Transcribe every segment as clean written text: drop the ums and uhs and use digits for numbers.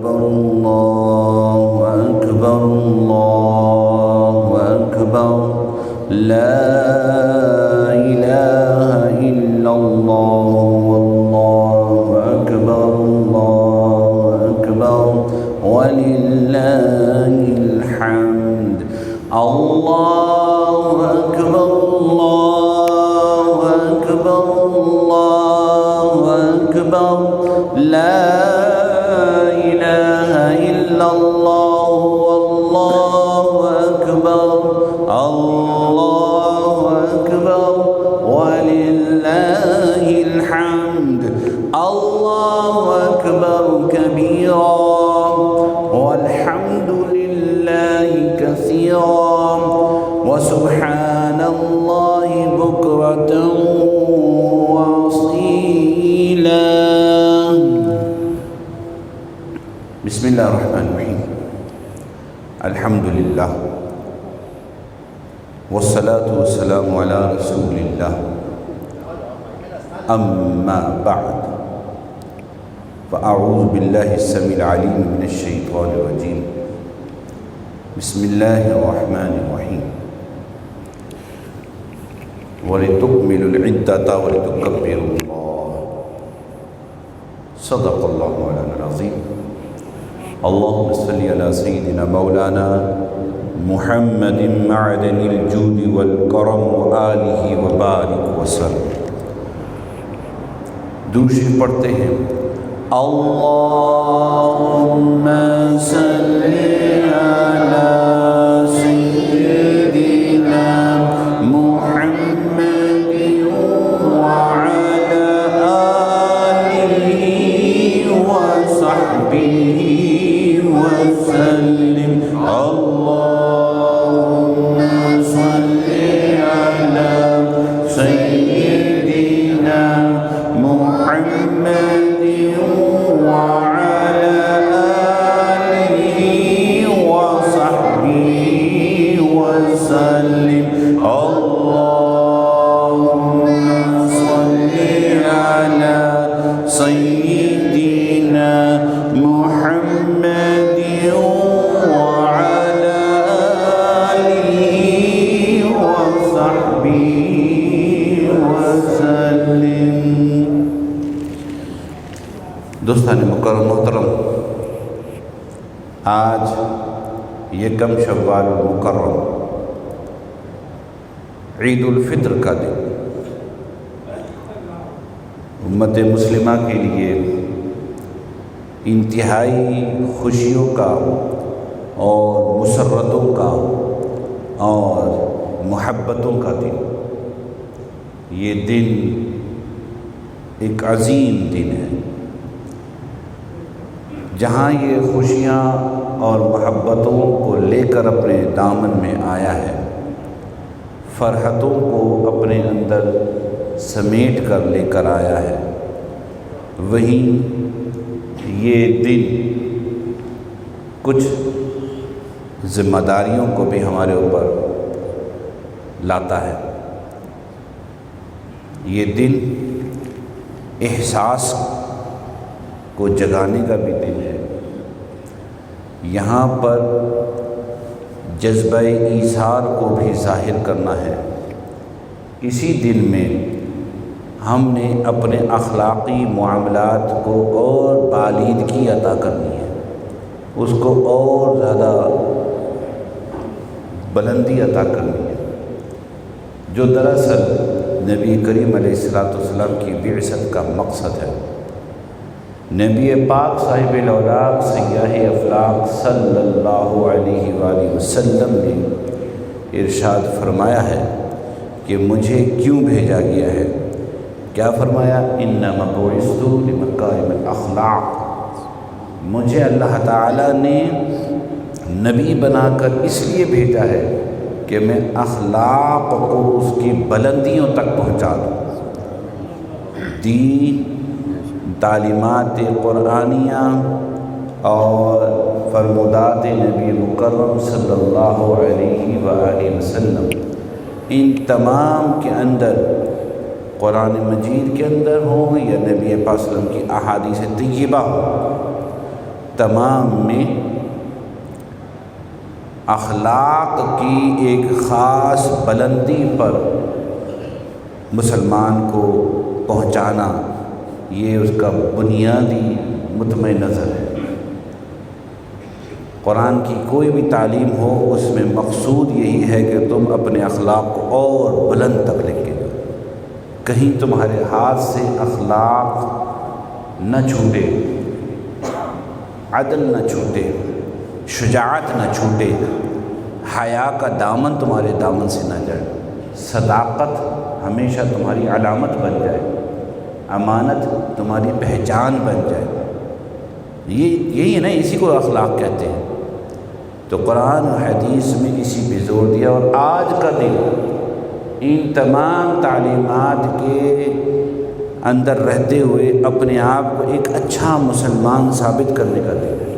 أكبر الله أكبر الله أكبر لا إله إلا الله والله أكبر ولله الحمد الله أكبر الله أكبر الله أكبر لا إله إلا الله والله أكبر الله أكبر ولله الحمد الله أكبر كبيرا والحمد لله كثيرا وسبحان الله بكرة وأصيلا. بسم الله الرحمن الرحيم. الحمد لله والصلاة والسلام على رسول الله. أما بعد فأعوذ بالله السميع العليم من الشيطان الرجيم. بسم الله الرحمن الرحيم. ولتكملوا العدة ولتكبروا الله. صدق الله مولانا العظيم. اللهم صل على سيدنا مولانا محمد معدن الجود والكرم وآله وبارك وسلم. دوسری پڑھتے ہیں اللهم صل على سيدنا محمد وعلى آله وصحبه وسلم. اللهم صل على سيدنا محمد وعلى آله وصحبه وسلم. اللهم صل على سيدنا محمد وعلى آله وصحبه وسلم. دوستان مکرم محترم، آج یکم شوال المکرم عید الفطر کا دن امت مسلمہ کے لیے انتہائی خوشیوں کا اور مسرتوں کا اور محبتوں کا دن. یہ دن ایک عظیم دن ہے جہاں یہ خوشیاں اور محبتوں کو لے کر اپنے دامن میں آیا ہے، فرحتوں کو اپنے اندر سمیٹ کر لے کر آیا ہے. وہیں یہ دن کچھ ذمہ داریوں کو بھی ہمارے اوپر لاتا ہے. یہ دن احساس کو جگانے کا بھی دن ہے. یہاں پر جذبہ ایثار کو بھی ظاہر کرنا ہے. اسی دن میں ہم نے اپنے اخلاقی معاملات کو اور بالیدگی عطا کرنی ہے، اس کو اور زیادہ بلندی عطا کرنی ہے، جو دراصل نبی کریم علیہ السلام کی بعثت کا مقصد ہے. نبی پاک صاحب الاولاق سیاح افلاق صلی اللہ علیہ وآلہ وسلم نے ارشاد فرمایا ہے کہ مجھے کیوں بھیجا گیا ہے. کیا فرمایا؟ انما بعثت لمکارم الاخلاق. مجھے اللہ تعالیٰ نے نبی بنا کر اس لیے بھیجا ہے کہ میں اخلاق کو اس کی بلندیوں تک پہنچا دوں. دین، تعلیمات قرآنیہ اور فرمودات نبی مکرم صلی اللہ علیہ وآلہ وسلم، ان تمام کے اندر قرآن مجید کے اندر ہو یا نبی پاک صلی اللہ علیہ وسلم کی احادیث طیبہ ہو، تمام میں اخلاق کی ایک خاص بلندی پر مسلمان کو پہنچانا، یہ اس کا بنیادی مطمع نظر ہے۔ قرآن کی کوئی بھی تعلیم ہو، اس میں مقصود یہی ہے کہ تم اپنے اخلاق کو اور بلند تک لے کے جاؤ، کہیں تمہارے ہاتھ سے اخلاق نہ چھوٹے، عدل نہ چھوٹے، شجاعت نہ چھوٹے، حیا کا دامن تمہارے دامن سے نہ جائے، صداقت ہمیشہ تمہاری علامت بن جائے، امانت تمہاری پہچان بن جائے۔ یہی ہے نا، اسی کو اخلاق کہتے ہیں۔ تو قرآن و حدیث میں اسی پہ زور دیا، اور آج کا دن ان تمام تعلیمات کے اندر رہتے ہوئے اپنے آپ کو ایک اچھا مسلمان ثابت کرنے کا دن ہے۔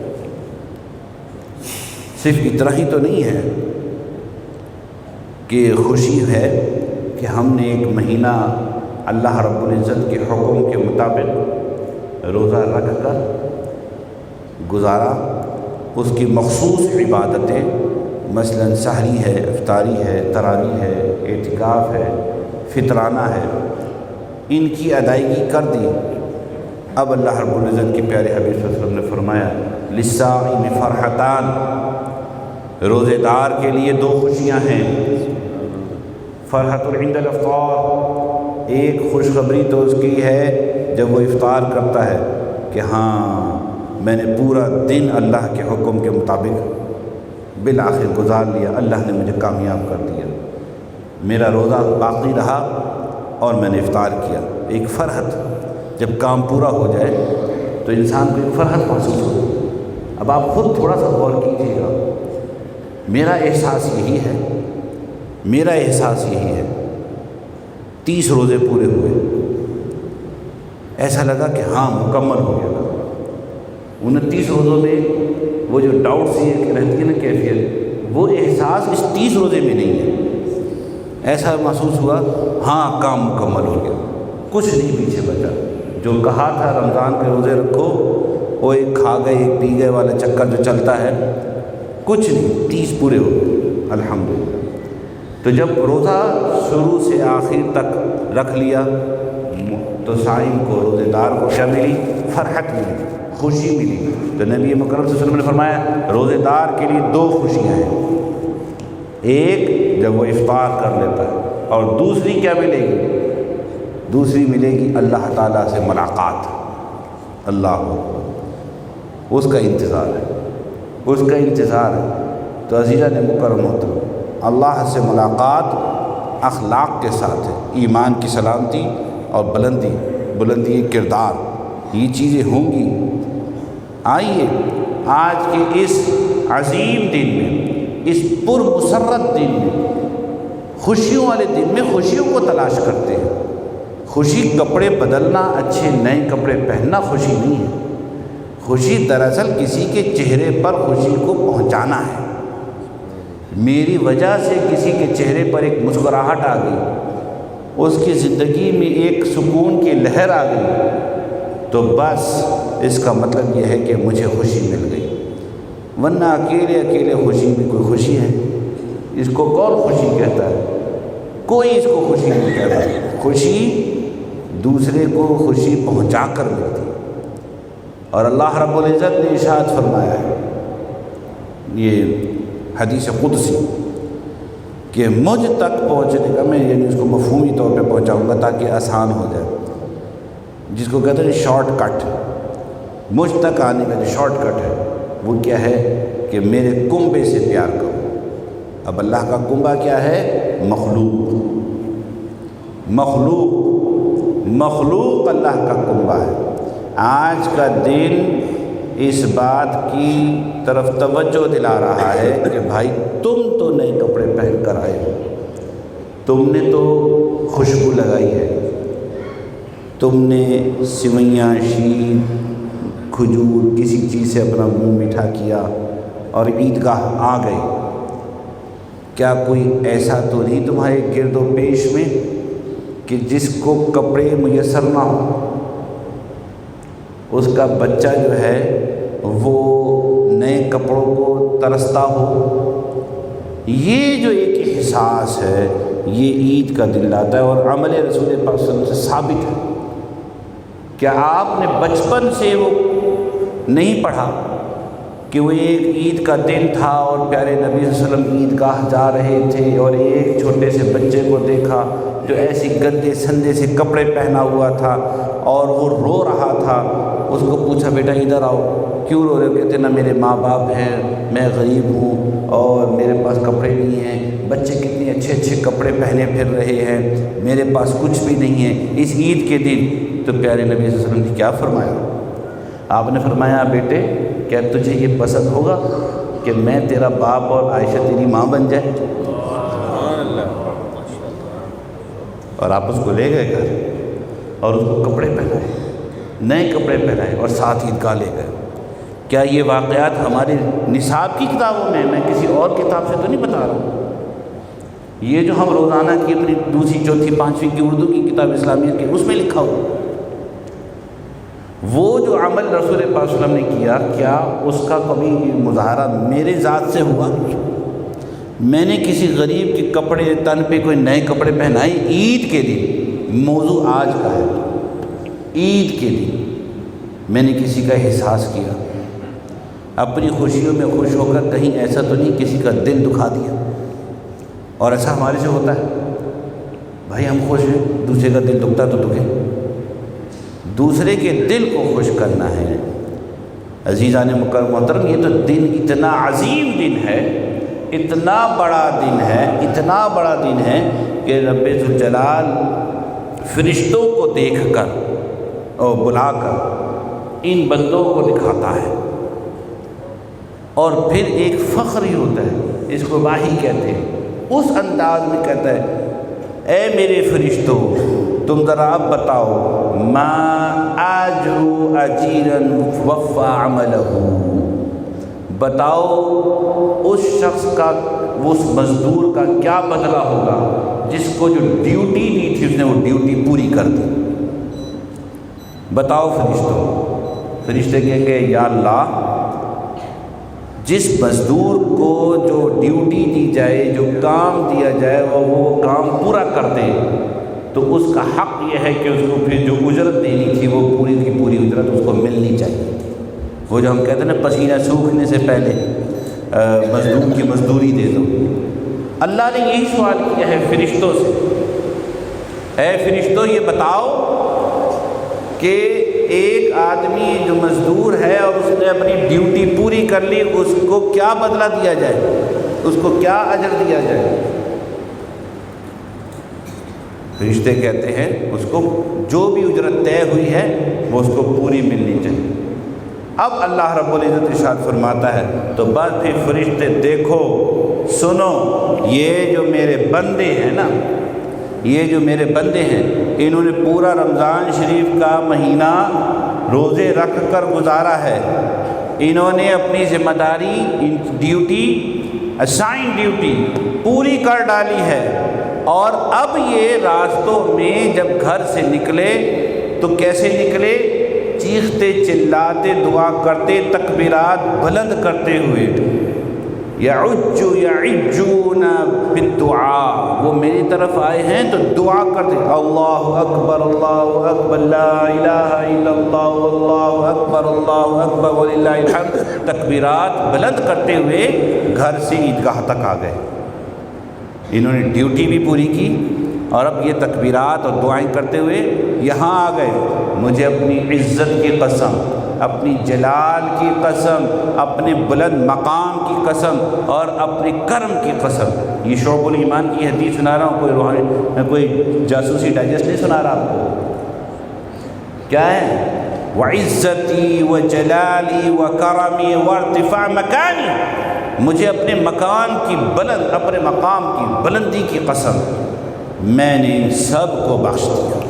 صرف اتنا ہی تو نہیں ہے کہ خوشی ہے کہ ہم نے ایک مہینہ اللہ رب العزت کے حکم کے مطابق روزہ رکھ کر گزارا، اس کی مخصوص عبادتیں مثلاً سحری ہے، افطاری ہے، تراویح ہے، اعتکاف ہے، فطرانہ ہے، ان کی ادائیگی کر دی۔ اب اللہ رب العزت کے پیارے حبیب صلی اللہ علیہ وسلم نے فرمایا للصائم فرحتان، روزے دار کے لیے دو خوشیاں ہیں، فرحت عند الافطار، ایک خوشخبری تو اس کی ہے جب وہ افطار کرتا ہے کہ ہاں میں نے پورا دن اللہ کے حکم کے مطابق بالآخر گزار لیا، اللہ نے مجھے کامیاب کر دیا، میرا روزہ باقی رہا اور میں نے افطار کیا۔ ایک فرحت، جب کام پورا ہو جائے تو انسان کو ایک فرحت محسوس ہوتی ہے۔ اب آپ خود تھوڑا سا غور کیجیے گا، میرا احساس یہی ہے، میرا احساس یہی ہے 30 روزے پورے ہوئے، ایسا لگا کہ ہاں مکمل ہو گیا۔ 29 روزوں میں وہ جو ڈاؤٹ سی رہتی ہے نا کیفیت، وہ احساس اس 30 روزے میں نہیں ہے۔ ایسا محسوس ہوا ہاں کام مکمل ہو گیا، کچھ نہیں پیچھے بچا۔ جو کہا تھا رمضان کے روزے رکھو، وہ ایک کھا گئے ایک پی گئے والا چکر جو چلتا ہے، کچھ نہیں، 30 پورے ہو گئے الحمدللہ۔ تو جب روزہ شروع سے آخر تک رکھ لیا تو صائم کو، روزے دار کو کیا ملی؟ فرحت ملی، خوشی ملی۔ تو نبی مکرم صلی اللہ علیہ وسلم نے فرمایا روزے دار کے لیے دو خوشیاں ہیں، ایک جب وہ افطار کر لیتا ہے، اور دوسری کیا ملے گی؟ دوسری ملے گی اللہ تعالیٰ سے ملاقات۔ اللہ اس کا انتظار ہے، اس کا انتظار ہے۔ تو عزیزان مکرم ہوتا اللہ سے ملاقات اخلاق کے ساتھ ہے، ایمان کی سلامتی اور بلندی کردار، یہ چیزیں ہوں گی۔ آئیے آج کے اس عظیم دن میں، اس پرمسرت دن میں، خوشیوں والے دن میں خوشیوں کو تلاش کرتے ہیں۔ خوشی کپڑے بدلنا، اچھے نئے کپڑے پہننا خوشی نہیں ہے۔ خوشی دراصل کسی کے چہرے پر خوشی کو پہنچانا ہے۔ میری وجہ سے کسی کے چہرے پر ایک مسکراہٹ آ گئی، اس کی زندگی میں ایک سکون کی لہر آ گئی، تو بس اس کا مطلب یہ ہے کہ مجھے خوشی مل گئی۔ ورنہ اکیلے خوشی بھی کوئی خوشی ہے؟ اس کو کون خوشی کہتا ہے؟ کوئی اس کو خوشی نہیں کہتا۔ خوشی دوسرے کو خوشی پہنچا کر ملتی، اور اللہ رب العزت نے ارشاد فرمایا ہے، یہ حدیث قدسی، کہ مجھ تک پہنچنے کا، میں یعنی اس کو مفہومی طور پہ پہنچاؤں گا تاکہ آسان ہو جائے، جس کو کہتے ہیں شارٹ کٹ، مجھ تک آنے کا جو شارٹ کٹ ہے وہ کیا ہے کہ میرے کنبے سے پیار کرو۔ اب اللہ کا کنبہ کیا ہے؟ مخلوق اللہ کا کنبہ ہے۔ آج کا دن اس بات کی طرف توجہ دلا رہا ہے کہ بھائی تم تو نئے کپڑے پہن کر آئے ہو، تم نے تو خوشبو لگائی ہے، تم نے سوئیاں، شیر، کھجور، کسی چیز سے اپنا منہ میٹھا کیا اور عیدگاہ آ گئے۔ کیا کوئی ایسا تو نہیں تمہارے گرد و پیش میں کہ جس کو کپڑے میسر نہ ہو؟ اس کا بچہ جو ہے وہ نئے کپڑوں کو ترستا ہو۔ یہ جو ایک احساس ہے یہ عید کا دن لاتا ہے، اور عمل رسول پاک صلی اللہ علیہ وسلم سے ثابت ہے۔ کیا آپ نے بچپن سے وہ نہیں پڑھا کہ وہ ایک عید کا دن تھا اور پیارے نبی صلی اللہ علیہ وسلم عید گاہ جا رہے تھے اور ایک چھوٹے سے بچے کو دیکھا جو ایسی گندے سندے سے کپڑے پہنا ہوا تھا اور وہ رو رہا تھا؟ اس کو پوچھا بیٹا ادھر آؤ، کیوں رو رہے ہو؟ کہتے نا میرے ماں باپ ہیں، میں غریب ہوں اور میرے پاس کپڑے نہیں ہیں، بچے کتنے اچھے اچھے کپڑے پہنے پھر رہے ہیں، میرے پاس کچھ بھی نہیں ہے اس عید کے دن۔ تو پیارے نبی صلی اللہ علیہ وسلم نے کیا فرمایا؟ آپ نے فرمایا بیٹے کیا تجھے یہ پسند ہوگا کہ میں تیرا باپ اور عائشہ تیری ماں بن جائے؟ اور آپ اس کو لے گئے گھر اور اس کو کپڑے پہنائے، نئے کپڑے پہنائے اور ساتھ عیدگاہ لے گئے۔ کیا یہ واقعات ہمارے نصاب کی کتابوں میں، میں کسی اور کتاب سے تو نہیں بتا رہا ہوں، یہ جو ہم روزانہ کی اپنی دوسری چوتھی پانچویں کی اردو کی کتاب اسلامیہ کی اس میں لکھا ہوا، وہ جو عمل رسول پاک صلی اللہ علیہ وسلم نے کیا، کیا اس کا کبھی مظاہرہ میرے ذات سے ہوا؟ میں نے کسی غریب کے کپڑے تن پہ کوئی نئے کپڑے پہنائے عید کے دن؟ موضوع آج کا ہے، عید کے دن میں نے کسی کا احساس کیا، اپنی خوشیوں میں خوش ہو کر کہیں ایسا تو نہیں کسی کا دل دکھا دیا؟ اور ایسا ہمارے سے ہوتا ہے، بھائی ہم خوش ہیں، دوسرے کا دل دکھتا تو دکھے، دوسرے کے دل کو خوش کرنا ہے۔ عزیزان مکرم محترم، یہ تو دن اتنا عظیم دن ہے، اتنا بڑا دن ہے، اتنا بڑا دن ہے کہ رب ذوالجلال فرشتوں کو دیکھ کر اور بلا کر ان بندوں کو دکھاتا ہے، اور پھر ایک فخر ہی ہوتا ہے، اس کو واحی کہتے ہیں، اس انداز میں کہتا ہے اے میرے فرشتوں تم ذرا اب بتاؤ ما اجر اجیرا وفا عملہ، بتاؤ اس شخص کا، اس مزدور کا کیا بدلہ ہوگا جس کو جو ڈیوٹی دی تھی اس نے وہ ڈیوٹی پوری کر دی۔ بتاؤ فرشتوں۔ فرشتے کہیں گے یا اللہ جس مزدور کو جو ڈیوٹی دی جائے، جو کام دیا جائے وہ کام پورا کر دے تو اس کا حق یہ ہے کہ اس کو پھر جو اجرت دینی تھی وہ پوری کی پوری اجرت اس کو ملنی چاہیے۔ وہ جو ہم کہتے ہیں نا پسینہ سوکھنے سے پہلے مزدور کی مزدوری دے دو، اللہ نے یہی سوال کیا ہے فرشتوں سے، اے فرشتوں یہ بتاؤ کہ ایک آدمی جو مزدور ہے اور اس نے اپنی ڈیوٹی پوری کر لی، اس کو کیا بدلہ دیا جائے، اس کو کیا اجر دیا جائے؟ فرشتے کہتے ہیں اس کو جو بھی اجرت طے ہوئی ہے وہ اس کو پوری ملنی چاہیے۔ اب اللہ رب العزت ارشاد فرماتا ہے تو بس پھر فرشتے دیکھو سنو، یہ جو میرے بندے ہیں نا، یہ جو میرے بندے ہیں انہوں نے پورا رمضان شریف کا مہینہ روزے رکھ کر گزارا ہے، انہوں نے اپنی ذمہ داری ڈیوٹی اسائن ڈیوٹی پوری کر ڈالی ہے، اور اب یہ راستوں میں جب گھر سے نکلے تو کیسے نکلے؟ چیختے چلاتے دعا کرتے تکبیرات بلند کرتے ہوئے، یعجون بالدعاء، وہ میری طرف آئے ہیں تو دعا کرتے اللہ اکبر لا الہ الا اللہ اللہ اکبر وللہ الحمد، تکبیرات بلند کرتے ہوئے گھر سے عیدگاہ تک آ گئے۔ انہوں نے ڈیوٹی بھی پوری کی اور اب یہ تکبیرات اور دعائیں کرتے ہوئے یہاں آ گئے۔ مجھے اپنی عزت کی قسم، اپنی جلال کی قسم، اپنے بلند مقام کی قسم اور اپنے کرم کی قسم، یہ شعب الایمان کی حدیث سنا رہا ہوں، کوئی روحانی کوئی جاسوسی ڈائجسٹ نہیں سنا رہا آپ کو۔ کیا ہے؟ وعزتی وجلالی وکرمی وارتفاع مکانی، مجھے اپنے مکان کی بلند، اپنے مقام کی بلندی کی قسم میں نے ان سب کو بخش دیا۔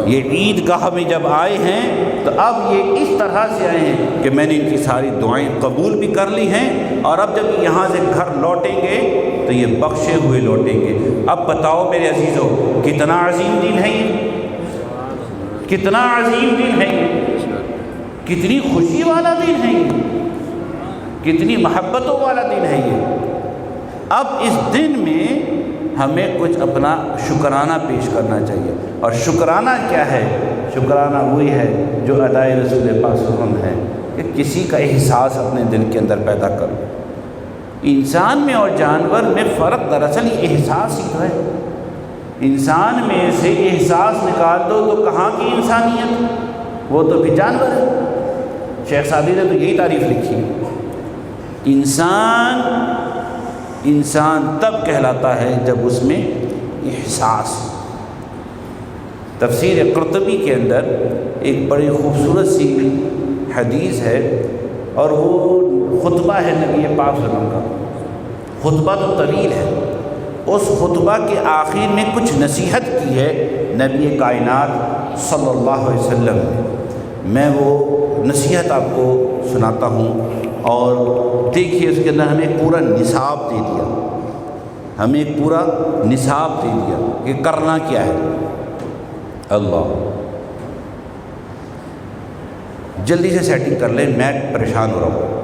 یہ عیدگاہ میں جب آئے ہیں تو اب یہ اس طرح سے آئے ہیں کہ میں نے ان کی ساری دعائیں قبول بھی کر لی ہیں، اور اب جب یہاں سے گھر لوٹیں گے تو یہ بخشے ہوئے لوٹیں گے۔ اب بتاؤ میرے عزیزو کتنا عظیم دن ہے یہ، کتنا عظیم دن ہے یہ۔ کتنی خوشی والا دن ہے یہ، کتنی محبتوں والا دن ہے یہ۔ اب اس دن میں ہمیں کچھ اپنا شکرانہ پیش کرنا چاہیے، اور شکرانہ کیا ہے؟ شکرانہ وہی ہے جو ادائے رسول پاک صلی اللہ علیہ وسلم ہے کہ کسی کا احساس اپنے دل کے اندر پیدا کرو۔ انسان میں اور جانور میں فرق دراصل یہ احساس ہی تو ہے۔ انسان میں سے احساس نکال دو تو کہاں کی انسانیت، وہ تو بھی جانور ہے۔ شیخ سعدی نے تو یہی تعریف لکھی ہے، انسان تب کہلاتا ہے جب اس میں احساس۔ تفسیر قرطبی کے اندر ایک بڑی خوبصورت سی حدیث ہے، اور وہ خطبہ ہے نبی پاک صلی اللہ علیہ وسلم کا۔ خطبہ تو طویل ہے، اس خطبہ کے آخر میں کچھ نصیحت کی ہے نبی کائنات صلی اللہ علیہ وسلم نے۔ میں وہ نصیحت آپ کو سناتا ہوں، اور دیکھیے اس کے اندر ہمیں پورا نصاب دے دیا، ہمیں ایک پورا نصاب دے دیا کہ کرنا کیا ہے۔ اللہ جلدی سے سیٹنگ کر لیں، میں پریشان ہو رہا ہوں۔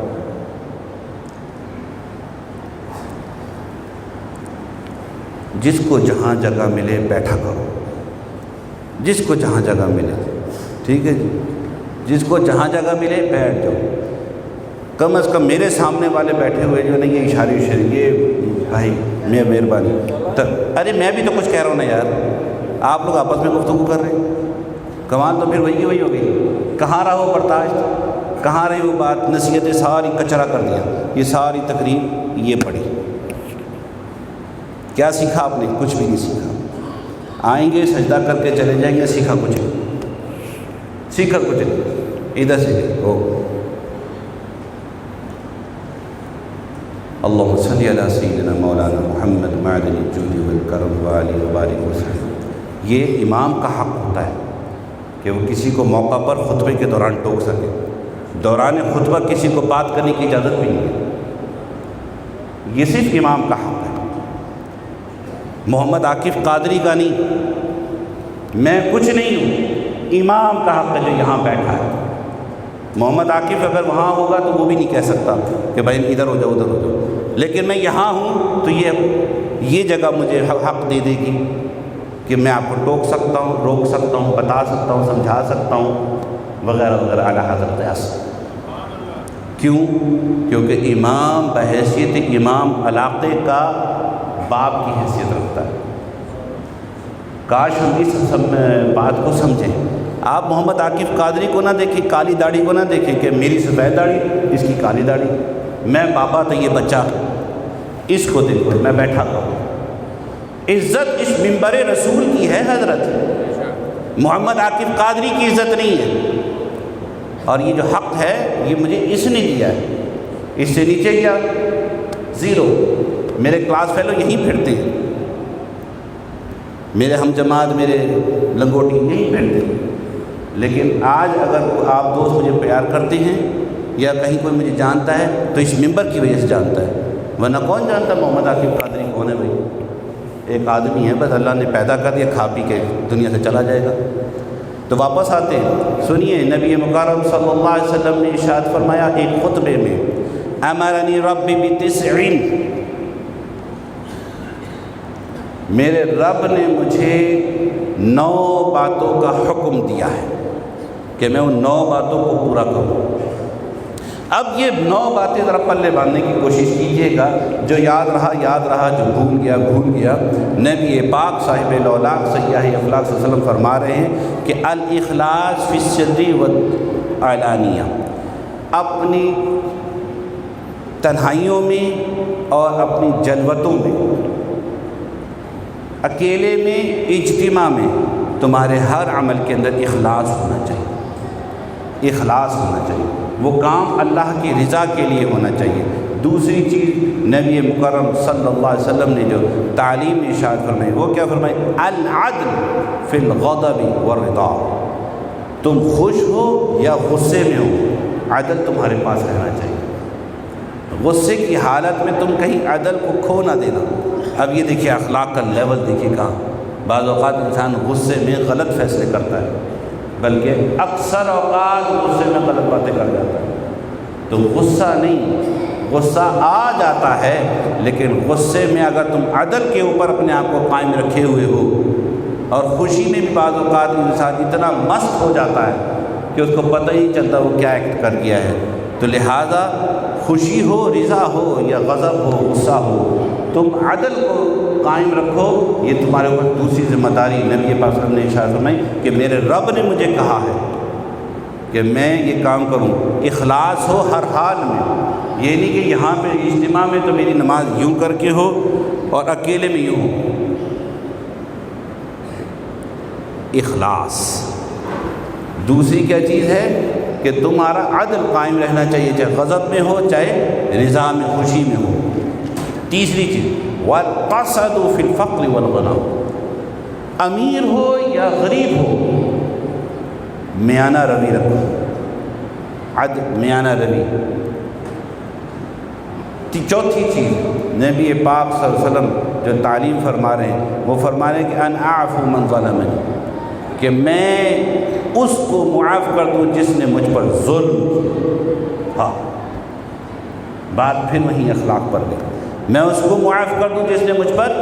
جس کو جہاں جگہ ملے بیٹھا کرو، جس کو جہاں جگہ ملے، ٹھیک ہے جی، جس کو جہاں جگہ ملے بیٹھ جاؤ۔ کم از کم میرے سامنے والے بیٹھے ہوئے جو نہیں، یہ اشارے یہ بھائی میں مہربانی، ارے میں بھی تو کچھ کہہ رہا ہوں نا یار، آپ لوگ آپس میں گفتگو کر رہے ہیں، کمال تو پھر وہی ہو گئی۔ کہاں رہا وہ برداشت، کہاں رہی وہ بات، نصیحتیں ساری کچرا کر دیا، یہ ساری تقریب یہ پڑھی۔ کیا سیکھا آپ نے؟ کچھ بھی نہیں سیکھا۔ آئیں گے سجدہ کر کے چلے جائیں گے، سیکھا کچھ نہیں، سیکھا کچھ نہیں، ادھر سے ہو۔ اللہم صلی علی سیدنا مولانا محمد معدن الجود والکرم وآلہ وبارک وسلم۔ یہ امام کا حق ہوتا ہے کہ وہ کسی کو موقع پر خطبے کے دوران ٹوک سکے۔ دوران خطبہ کسی کو بات کرنے کی اجازت بھی نہیں ہے، یہ صرف امام کا حق ہے۔ محمد عاکف قادری کا نہیں، میں کچھ نہیں ہوں، امام کا حق ہے جو یہاں بیٹھا ہے۔ محمد عاکف اگر وہاں ہوگا تو وہ بھی نہیں کہہ سکتا کہ بھائی ادھر ہو جاؤ ادھر ہو جاؤ، لیکن میں یہاں ہوں تو یہ جگہ مجھے حق دے دے گی کہ میں آپ کو ٹوک سکتا ہوں، روک سکتا ہوں، بتا سکتا ہوں، سمجھا سکتا ہوں، وغیرہ وغیرہ۔ اعلیٰ حضرت کیوں؟ کیونکہ امام بحیثیت امام علاقے کا باپ کی حیثیت رکھتا ہے۔ کاش ہم اس بات کو سمجھیں۔ آپ محمد عاکف قادری کو نہ دیکھیں، کالی داڑھی کو نہ دیکھیں کہ میری سفید داڑھی، اس کی کالی داڑھی، میں بابا تو یہ بچہ، اس کو دیکھو میں بیٹھا ہوں۔ عزت اس منبر رسول کی ہے حضرت، محمد عاکف قادری کی عزت نہیں ہے۔ اور یہ جو حق ہے یہ مجھے اس نے دیا ہے، اس سے نیچے گیا زیرو۔ میرے کلاس فیلو یہیں پھرتے ہیں، میرے ہم جماعت، میرے لنگوٹی یہیں پھرتے ہیں، لیکن آج اگر آپ دوست مجھے پیار کرتے ہیں یا کہیں کوئی مجھے جانتا ہے تو اس منبر کی وجہ سے جانتا ہے، ورنہ کون جانتا محمد عاکف قادری کون ہے؟ بھائی ایک آدمی ہے، بس اللہ نے پیدا کر دیا، کھا پی کے دنیا سے چلا جائے گا۔ تو واپس آتے ہیں، سنیے نبی مکرم صلی اللہ علیہ وسلم نے ارشاد فرمایا ایک خطبے میں، امرنی ربی بتسع، میرے رب نے مجھے 9 باتوں کا حکم دیا ہے کہ میں ان 9 باتوں کو پورا کروں۔ اب یہ 9 باتیں ذرا پلے باندھنے کی کوشش کیجیے گا، جو یاد رہا، جو بھول گیا۔ نبی پاک صاحب الاولاق سیاح افلاق صلی اللہ علیہ وسلم فرما رہے ہیں کہ الاخلاص فی السر والعلانیہ، اپنی تنہائیوں میں اور اپنی جلوتوں میں، اکیلے میں، اجتماع میں، تمہارے ہر عمل کے اندر اخلاص ہونا چاہیے، اخلاص ہونا چاہیے، وہ کام اللہ کی رضا کے لیے ہونا چاہیے۔ دوسری چیز نبی مکرم صلی اللہ علیہ وسلم نے جو تعلیم ارشاد فرمائی وہ کیا فرمائی؟ العدل فی الغضب والرضا، تم خوش ہو یا غصے میں ہو، عدل تمہارے پاس رہنا چاہیے۔ غصے کی حالت میں تم کہیں عدل کو کھو نہ دینا۔ اب یہ دیکھیے اخلاق کا لیول دیکھیے کہاں، بعض اوقات انسان غصے میں غلط فیصلے کرتا ہے، بلکہ اکثر اوقات غصے میں غلط باتیں کر جاتا ہے۔ تو غصہ نہیں، غصہ آ جاتا ہے، لیکن غصے میں اگر تم عدل کے اوپر اپنے آپ کو قائم رکھے ہوئے ہو، اور خوشی میں بھی بعض اوقات انسان اتنا مست ہو جاتا ہے کہ اس کو پتہ ہی چلتا وہ کیا ایکٹ کر گیا ہے، تو لہٰذا خوشی ہو، رضا ہو یا غضب ہو، غصہ ہو، تم عدل کو قائم رکھو۔ یہ تمہارے اوپر دوسری ذمہ داری نبی پاک صلی اللہ علیہ وسلم نے ارشاد فرمائی کہ میرے رب نے مجھے کہا ہے کہ میں یہ کام کروں۔ اخلاص ہو ہر حال میں، یہ نہیں کہ یہاں پہ اجتماع میں تو میری نماز یوں کر کے ہو اور اکیلے میں یوں ہو۔ اخلاص۔ دوسری کیا چیز ہے کہ تمہارا عدل قائم رہنا چاہیے، چاہے غضب میں ہو چاہے رضا میں، خوشی میں ہو۔ تیسری چیز وَالْقَصَدُ فِي الْفَقْرِ وَالْغِنَى، امیر ہو یا غریب ہو میانہ روی رکھو، میانہ روی۔ چوتھی چیز نبی پاک صلی اللہ علیہ وسلم جو تعلیم فرما رہے ہیں، وہ فرما رہے ہیں کہ ان اعفو من ظلمنی، کہ میں اس کو معاف کر دوں جس نے مجھ پر ظلم کیا۔ ہاں، بات پھر وہیں اخلاق پر گئی، میں اس کو معاف کر دوں جس نے مجھ پر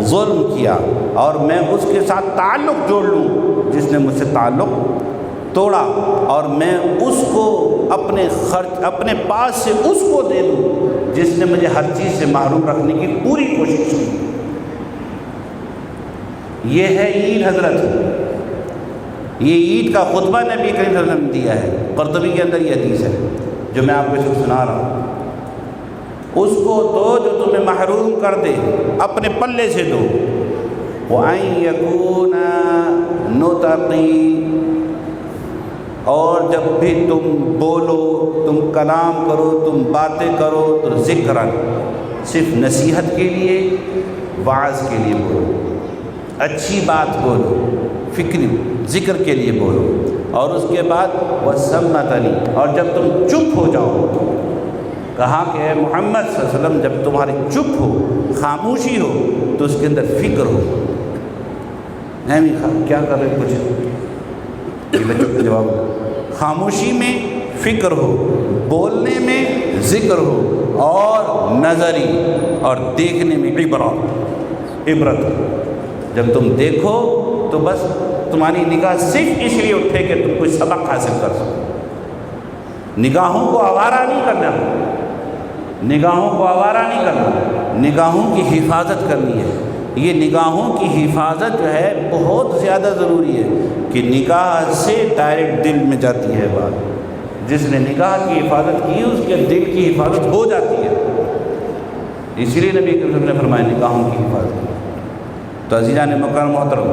ظلم کیا، اور میں اس کے ساتھ تعلق جوڑ لوں جس نے مجھ سے تعلق توڑا، اور میں اس کو اپنے پاس سے اس کو دے دوں جس نے مجھے ہر چیز سے محروم رکھنے کی پوری کوشش کی۔ یہ ہے عید حضرت، یہ عید کا خطبہ نبی کریم صلی اللہ علیہ وسلم نے دیا ہے۔ قرطبی کے اندر یہ حدیث ہے جو میں آپ کو اس کو سنا رہا ہوں۔ اس کو دو جو تمہیں محروم کر دے، اپنے پلے سے دو۔ وَأَن يَكُونَ نُطَقِي، اور جب بھی تم بولو، تم کلام کرو، تم باتیں کرو تو ذکرًا، صرف نصیحت کے لیے، وعظ کے لیے بولو، اچھی بات بولو، فکری ذکر کے لیے بولو۔ اور اس کے بعد وَسَمَّتَنِي، اور جب تم چپ ہو جاؤ، کہا کہ اے محمد صلی اللہ علیہ وسلم جب تمہاری چپ ہو، خاموشی ہو، تو اس کے اندر فکر ہو۔ نہیں کیا کر رہے کچھ، یہ بچوں کا جواب، خاموشی میں فکر ہو، بولنے میں ذکر ہو، اور نظری اور دیکھنے میں عبرت۔ جب تم دیکھو تو بس تمہاری نگاہ صرف اس لیے اٹھے کہ تم کوئی سبق حاصل کر سکو۔ نگاہوں کو آوارہ نہیں کرنا، نگاہوں کو آوارہ نہیں کرنا، نگاہوں کی حفاظت کرنی ہے۔ یہ نگاہوں کی حفاظت جو ہے بہت زیادہ ضروری ہے کہ نگاہ سے ڈائریکٹ دل میں جاتی ہے بات۔ جس نے نگاہ کی حفاظت کی اس کے دل کی حفاظت ہو جاتی ہے۔ اسی لیے نبی کریم نے فرمایا نگاہوں کی حفاظت۔ تو عزیزان مکرم محترم،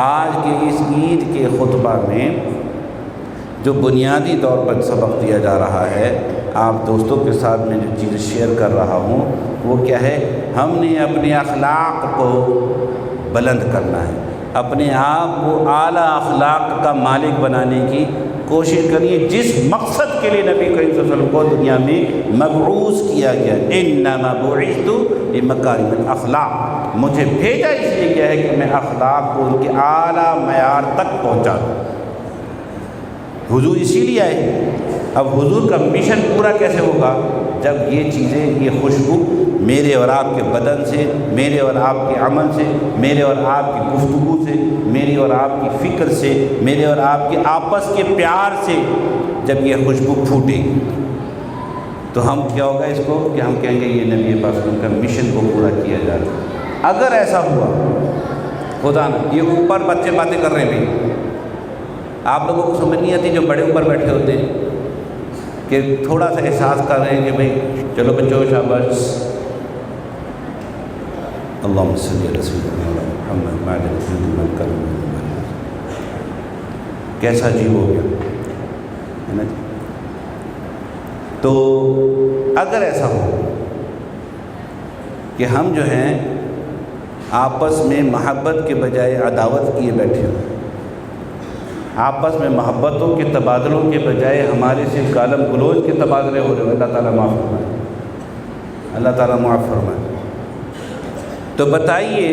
آج کے اس عید کے خطبہ میں جو بنیادی طور پر سبق دیا جا رہا ہے، آپ دوستوں کے ساتھ میں جو چیز شیئر کر رہا ہوں وہ کیا ہے، ہم نے اپنے اخلاق کو بلند کرنا ہے، اپنے آپ کو اعلیٰ اخلاق کا مالک بنانے کی کوشش کریے، جس مقصد کے لیے نبی کریم صلی اللہ علیہ وسلم کو دنیا میں مبعوث کیا گیا۔ انما بعثت بمکارم الاخلاق، مجھے بھیجا اس لیے گیا ہے کہ میں اخلاق کو ان کے اعلیٰ معیار تک پہنچا دوں۔ حضور اسی لیے آئے۔ اب حضور کا مشن پورا کیسے ہوگا؟ جب یہ چیزیں، یہ خوشبو میرے اور آپ کے بدن سے، میرے اور آپ کے عمل سے، میرے اور آپ کی گفتگو سے، میری اور آپ کی فکر سے، میرے اور آپ کے آپس کے پیار سے جب یہ خوشبو پھوٹے گی تو ہم کیا ہوگا اس کو کہ ہم کہیں گے یہ نبی پاک صلی اللہ علیہ وسلم کا مشن کو پورا کیا جا رہا ہے۔ اگر ایسا ہوا، خدا نہ، یہ اوپر بچے باتیں کر رہے ہیں، آپ لوگوں کو سمجھ نہیں آتی جو بڑے اوپر بیٹھے ہوتے ہیں کہ تھوڑا سا احساس کر رہے ہیں کہ بھئی چلو بچوں شاباش، اللہم صلی علی سیدنا محمد وعلی آلہ سیدنا محمد، کیسا عجیب ہو گیا ہے نا جی۔ تو اگر ایسا ہو کہ ہم جو ہیں آپس میں محبت کے بجائے عداوت کیے بیٹھے ہوں، آپس میں محبتوں کے تبادلوں کے بجائے ہمارے صرف گالم گلوچ کے تبادلے ہو رہے ہیں، اللہ تعالیٰ معاف فرمائے، اللہ تعالیٰ معاف فرمائے۔ تو بتائیے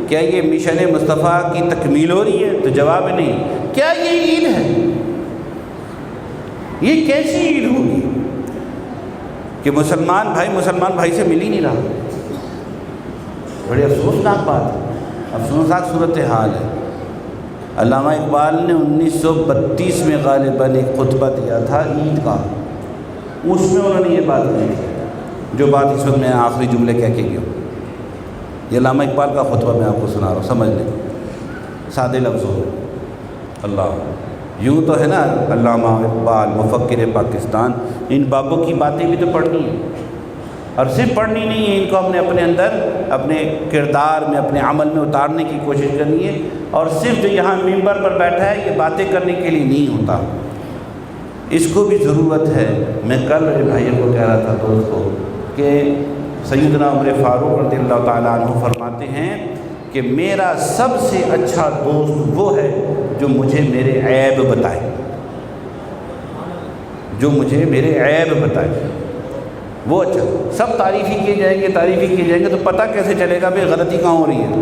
کیا یہ مشن مصطفیٰ کی تکمیل ہو رہی ہے؟ تو جواب نہیں۔ کیا یہ عید ہے؟ یہ کیسی عید ہوگی کہ مسلمان بھائی سے مل ہی نہیں رہا؟ بڑی افسوسناک بات ہے، افسوسناک صورتحال ہے۔ علامہ اقبال نے 1932 میں غالباً ایک خطبہ دیا تھا عید کا، اس میں انہوں نے یہ بات کہی تھی جو بات اس وقت میں آخری جملے کہہ کے گیا ہوں۔ یہ علامہ اقبال کا خطبہ میں آپ کو سنا رہا ہوں، سمجھ لیں سادے لفظوں میں۔ اللہ یوں تو ہے نا، علامہ اقبال مفکر پاکستان، ان بابوں کی باتیں بھی تو پڑھنی ہیں، اور صرف پڑھنی نہیں ہے، ان کو ہم نے اپنے اندر اپنے کردار میں اپنے عمل میں اتارنے کی کوشش کرنی ہے، اور صرف جو یہاں ممبر پر بیٹھا ہے یہ باتیں کرنے کے لیے نہیں ہوتا، اس کو بھی ضرورت ہے۔ میں کل میرے بھائیوں کو کہہ رہا تھا، دوست کو، کہ سیدنا عمر فاروق رضی اللہ تعالیٰ عنہ فرماتے ہیں کہ میرا سب سے اچھا دوست وہ ہے جو مجھے میرے عیب بتائے، جو مجھے میرے عیب بتائے، وہ اچھا۔ سب تعریف ہی کیے جائیں گے تو پتہ کیسے چلے گا بھئی غلطی کہاں ہو رہی ہے؟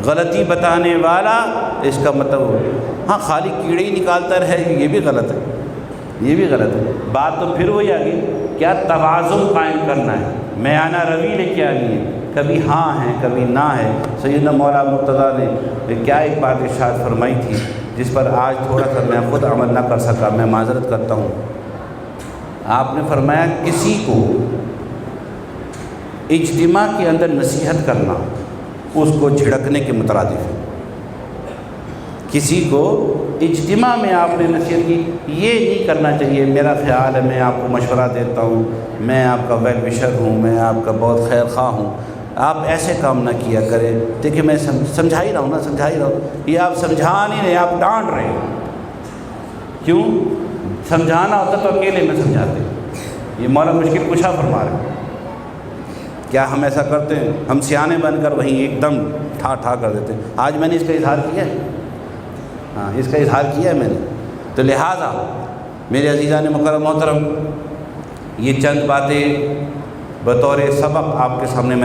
غلطی بتانے والا، اس کا مطلب ہاں خالی کیڑے ہی نکالتا رہے، یہ بھی غلط ہے، یہ بھی غلط ہے۔ بات تو پھر وہی آگئی، کیا توازن قائم کرنا ہے، میانہ روی لے کے آنی ہے، کبھی ہاں ہے کبھی نہ ہے۔ سیدنا مولا مرتضیٰ نے کیا ایک بات ارشاد فرمائی تھی جس پر آج تھوڑا سا میں خود عمل نہ کر سکا، میں معذرت کرتا ہوں۔ آپ نے فرمایا کسی کو اجتماع کے اندر نصیحت کرنا اس کو جھڑکنے کے مترادف ہے۔ کسی کو اجتماع میں آپ نے نصیحت کی، یہ نہیں کرنا چاہیے، میرا خیال ہے میں آپ کو مشورہ دیتا ہوں، میں آپ کا ویل وشر ہوں، میں آپ کا بہت خیر خواہ ہوں، آپ ایسے کام نہ کیا کریں۔ دیکھیں میں سمجھا ہی رہا ہوں، یہ آپ سمجھا نہیں رہے، آپ ڈانٹ رہے ہیں۔ کیوں؟ سمجھانا ہوتا تو اکیلے میں سمجھاتے۔ یہ مولا مشکل کشا فرما رہے ہیں۔ کیا ہم ایسا کرتے ہیں؟ ہم سیانے بن کر وہیں ایک دم ٹھا کر دیتے ہیں۔ آج میں نے اس کا اظہار کیا ہے، ہاں اس کا اظہار کیا ہے میں نے، تو لہٰذا میرے عزیزان مکرم محترم، یہ چند باتیں بطور سبق آپ کے سامنے میں